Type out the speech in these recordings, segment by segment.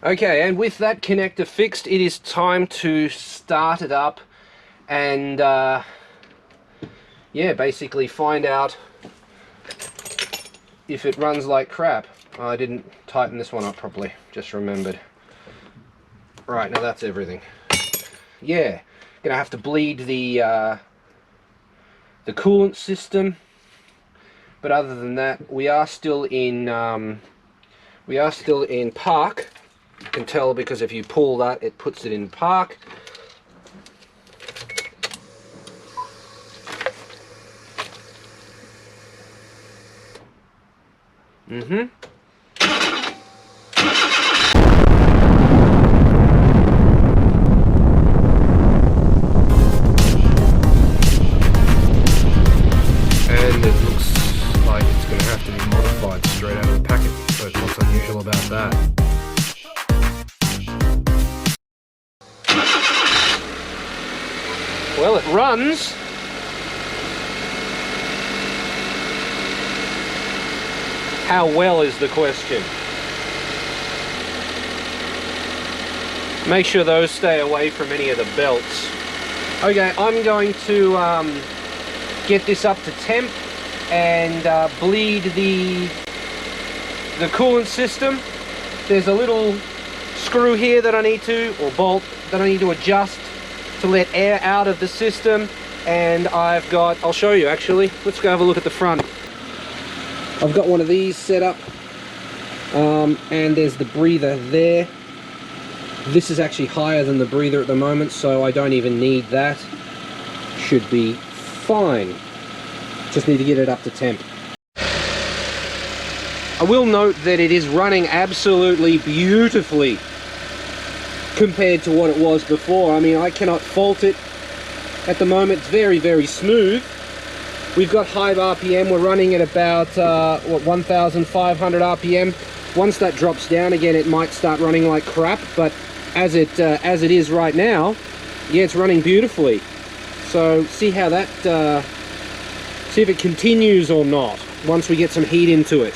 Okay, and with that connector fixed, it is time to start it up and yeah, basically find out if it runs like crap. Oh, I didn't tighten this one up properly, just remembered. Right, now that's everything. Yeah, gonna have to bleed the coolant system, but other than that, we are still in park. You can tell because if you pull that, it puts it in park. Mm-hmm. And it looks like it's going to have to be modified straight out of the packet. So what's unusual about that? Well, it runs. How well is the question? Make sure those stay away from any of the belts. Okay, I'm going to get this up to temp and bleed the coolant system. There's a little screw here that I need to, or bolt that I need to adjust to let air out of the system. And I've got, I'll show you actually. Let's go have a look at the front. I've got one of these set up, and there's the breather there. This is actually higher than the breather at the moment, so I don't even need that. Should be fine. Just need to get it up to temp. I will note that it is running absolutely beautifully compared to what it was before. I mean, I cannot fault it at the moment. It's very, very smooth. We've got high RPM. We're running at about, 1,500 RPM. Once that drops down again, it might start running like crap, but as it is right now, yeah, it's running beautifully. So see how that, see if it continues or not once we get some heat into it.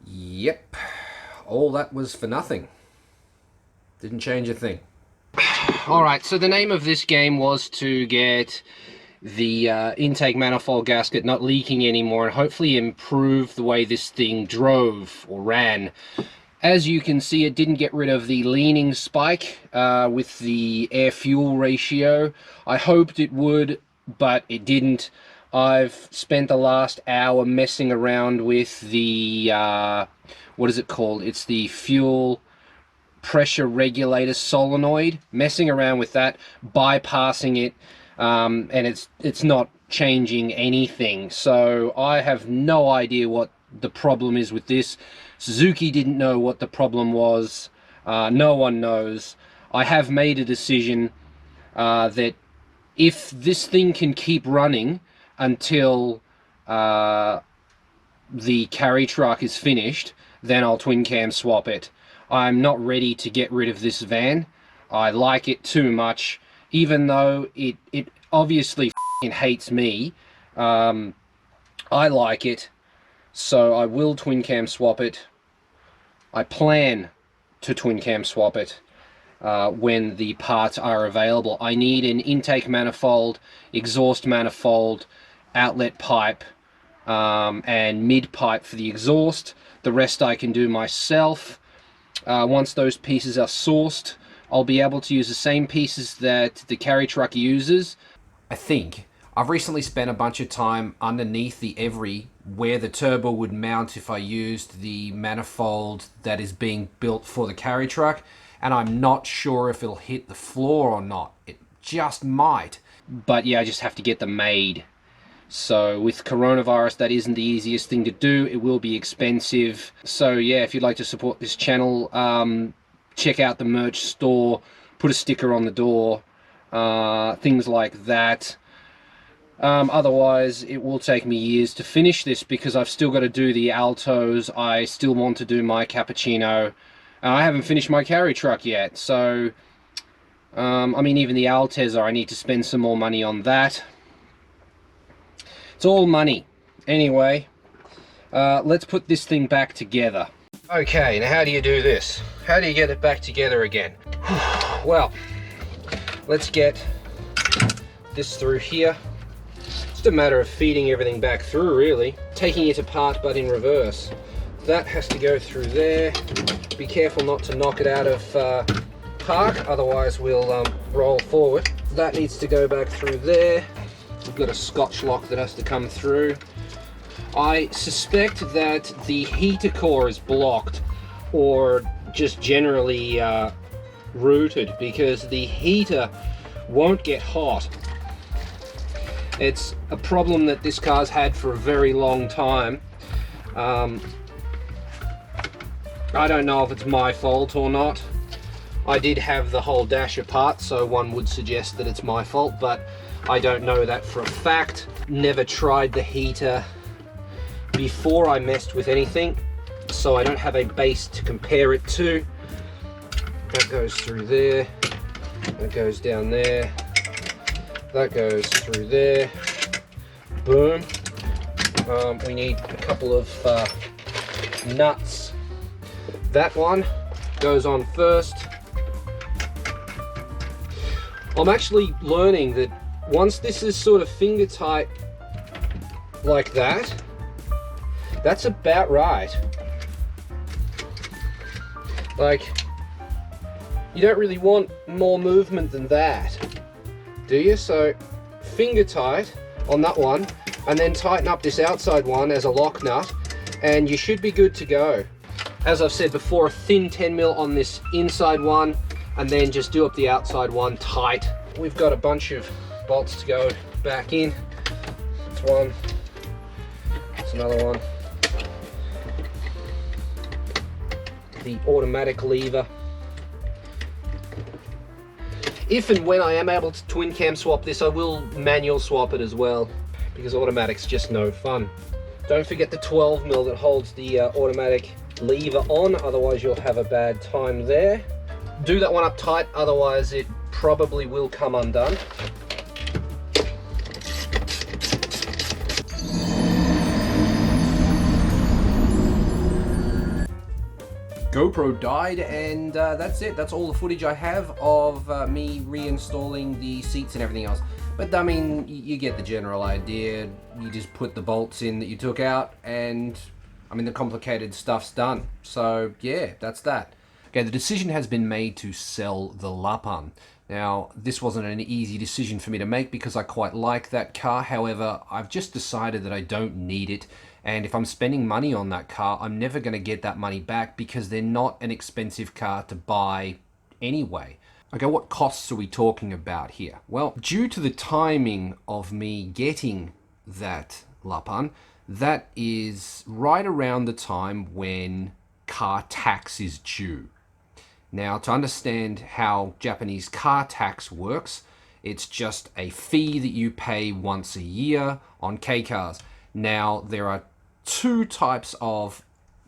Yep, all that was for nothing. Didn't change a thing. Alright, so the name of this game was to get the intake manifold gasket not leaking anymore and hopefully improve the way this thing drove or ran. As you can see, it didn't get rid of the leaning spike with the air-fuel ratio. I hoped it would, but it didn't. I've spent the last hour messing around with the, what is it called? It's the fuel pressure regulator solenoid, messing around with that, bypassing it, and it's not changing anything. So I have no idea what the problem is with this. Suzuki didn't know what the problem was. No one knows. I have made a decision that if this thing can keep running until the carry truck is finished, then I'll twin cam swap it. I'm not ready to get rid of this van. I like it too much, even though it obviously f***ing hates me. I like it, so I will twin cam swap it. I plan to twin cam swap it when the parts are available. I need an intake manifold, exhaust manifold, outlet pipe, and mid pipe for the exhaust. The rest I can do myself. Once those pieces are sourced, I'll be able to use the same pieces that the carry truck uses. I think I've recently spent a bunch of time underneath the Every where the turbo would mount if I used the manifold that is being built for the carry truck, and I'm not sure if it'll hit the floor or not. It just might. But yeah, I just have to get them made. So with coronavirus, that isn't the easiest thing to do. It will be expensive. So yeah, if you'd like to support this channel, check out the merch store, put a sticker on the door, things like that. Otherwise, it will take me years to finish this because I've still got to do the altos. I still want to do my cappuccino. I haven't finished my carry truck yet. So, I mean, even the Altezza, I need to spend some more money on that. It's all money. Anyway, let's put this thing back together. Okay, now how do you do this? How do you get it back together again? Well, let's get this through here. Just a matter of feeding everything back through, really. Taking it apart, but in reverse. That has to go through there. Be careful not to knock it out of park, otherwise we'll roll forward. That needs to go back through there. We've got a Scotch lock that has to come through. I suspect that the heater core is blocked, or just generally routed, because the heater won't get hot. It's a problem that this car's had for a very long time. I don't know if it's my fault or not. I did have the whole dash apart, so one would suggest that it's my fault, but I don't know that for a fact. Never tried the heater before I messed with anything, so I don't have a base to compare it to. That goes through there, that goes down there, that goes through there. Boom. We need a couple of nuts. That one goes on first. I'm actually learning that once this is sort of finger tight like that, that's about right. Like, you don't really want more movement than that, do you? So finger tight on that one, and then tighten up this outside one as a lock nut, and you should be good to go. As I've said before, a thin 10mm on this inside one, and then just do up the outside one tight. We've got a bunch of bolts to go back in. That's one, that's another one. The automatic lever. If and when I am able to twin cam swap this, I will manual swap it as well, because automatic's just no fun. Don't forget the 12mm that holds the automatic lever on, otherwise you'll have a bad time there. Do that one up tight, otherwise it probably will come undone. GoPro died, and that's it. That's all the footage I have of me reinstalling the seats and everything else. But I mean, you get the general idea. You just put the bolts in that you took out, and I mean, the complicated stuff's done. So yeah, that's that. Okay, the decision has been made to sell the Lappan. Now, this wasn't an easy decision for me to make because I quite like that car. However, I've just decided that I don't need it. And if I'm spending money on that car, I'm never going to get that money back because they're not an expensive car to buy anyway. Okay, what costs are we talking about here? Well, due to the timing of me getting that Lappan, that is right around the time when car tax is due. Now, to understand how Japanese car tax works, it's just a fee that you pay once a year on Kei cars. Now, there are two types of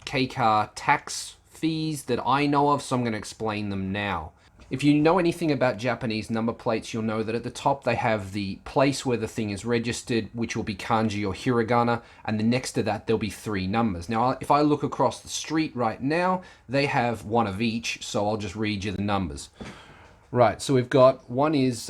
Kei car tax fees that I know of, so I'm going to explain them now. If you know anything about Japanese number plates, you'll know that at the top they have the place where the thing is registered, which will be kanji or hiragana, and then next to that there'll be 3 numbers. Now, if I look across the street right now, they have one of each, so I'll just read you the numbers. Right, so we've got one is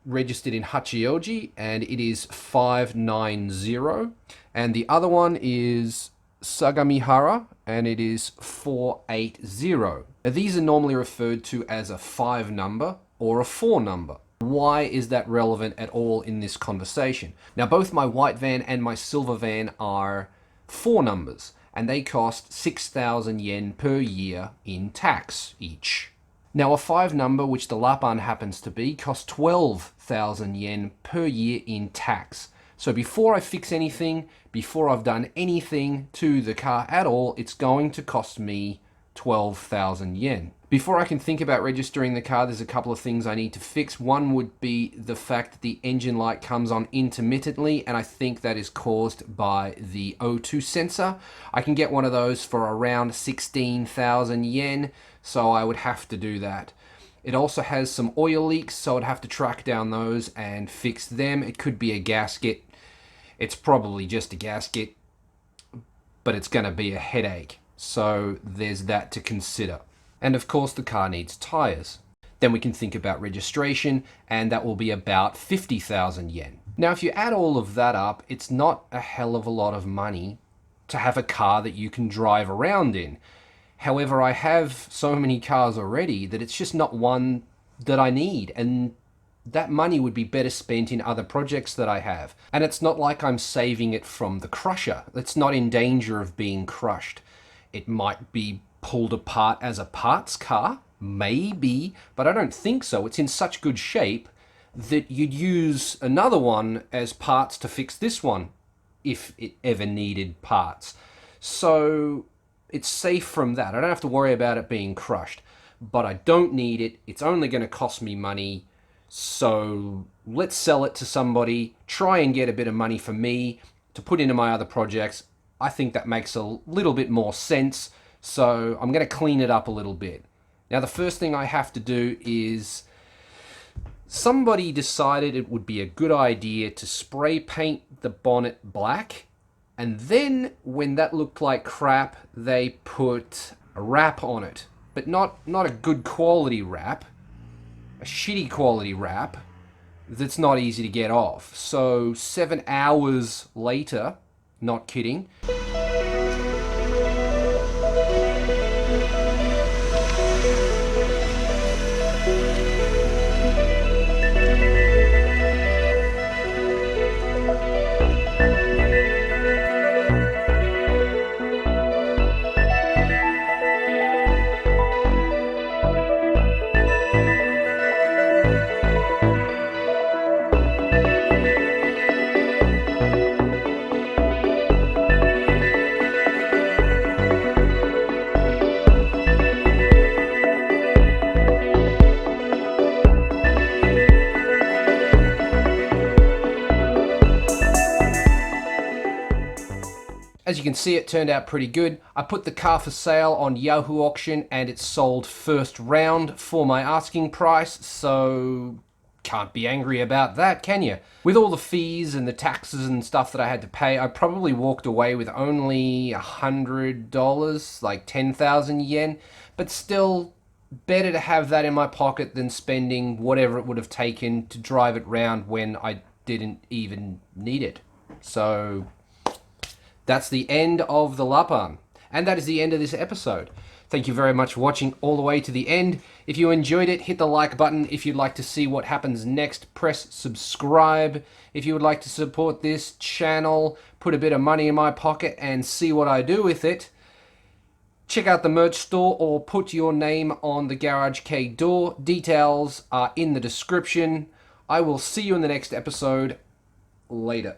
registered in Hachioji, and it is 590, and the other one is Sagamihara, and it is 480. Now, these are normally referred to as a 5 number or a 4 number. Why is that relevant at all in this conversation? Now, both my white van and my silver van are 4 numbers, and they cost 6,000 yen per year in tax each. Now a 5 number, which the Lapan happens to be, costs 12,000 yen per year in tax. So before I fix anything, before I've done anything to the car at all, it's going to cost me 12,000 yen. Before I can think about registering the car, there's a couple of things I need to fix. One would be the fact that the engine light comes on intermittently, and I think that is caused by the O2 sensor. I can get one of those for around 16,000 yen, so I would have to do that. It also has some oil leaks, so I'd have to track down those and fix them. It could be a gasket. It's probably just a gasket, but it's going to be a headache. So there's that to consider. And of course the car needs tires. Then we can think about registration, and that will be about 50,000 yen. Now if you add all of that up, it's not a hell of a lot of money to have a car that you can drive around in. However, I have so many cars already that it's just not one that I need, and that money would be better spent in other projects that I have. And it's not like I'm saving it from the crusher. It's not in danger of being crushed. It might be pulled apart as a parts car, maybe, but I don't think so. It's in such good shape that you'd use another one as parts to fix this one if it ever needed parts. So it's safe from that. I don't have to worry about it being crushed, but I don't need it. It's only going to cost me money. So let's sell it to somebody, try and get a bit of money for me to put into my other projects. I think that makes a little bit more sense. So I'm going to clean it up a little bit. Now the first thing I have to do is, somebody decided it would be a good idea to spray paint the bonnet black, and then when that looked like crap, they put a wrap on it. But not a good quality wrap, a shitty quality wrap that's not easy to get off. So 7 hours later, not kidding, as you can see, it turned out pretty good. I put the car for sale on Yahoo Auction and it sold first round for my asking price, so can't be angry about that, can you? With all the fees and the taxes and stuff that I had to pay, I probably walked away with only $100, like 10,000 yen, but still better to have that in my pocket than spending whatever it would have taken to drive it round when I didn't even need it. So that's the end of the Lapan. And that is the end of this episode. Thank you very much for watching all the way to the end. If you enjoyed it, hit the like button. If you'd like to see what happens next, press subscribe. If you would like to support this channel, put a bit of money in my pocket and see what I do with it, check out the merch store or put your name on the Garage Kei door. Details are in the description. I will see you in the next episode. Later.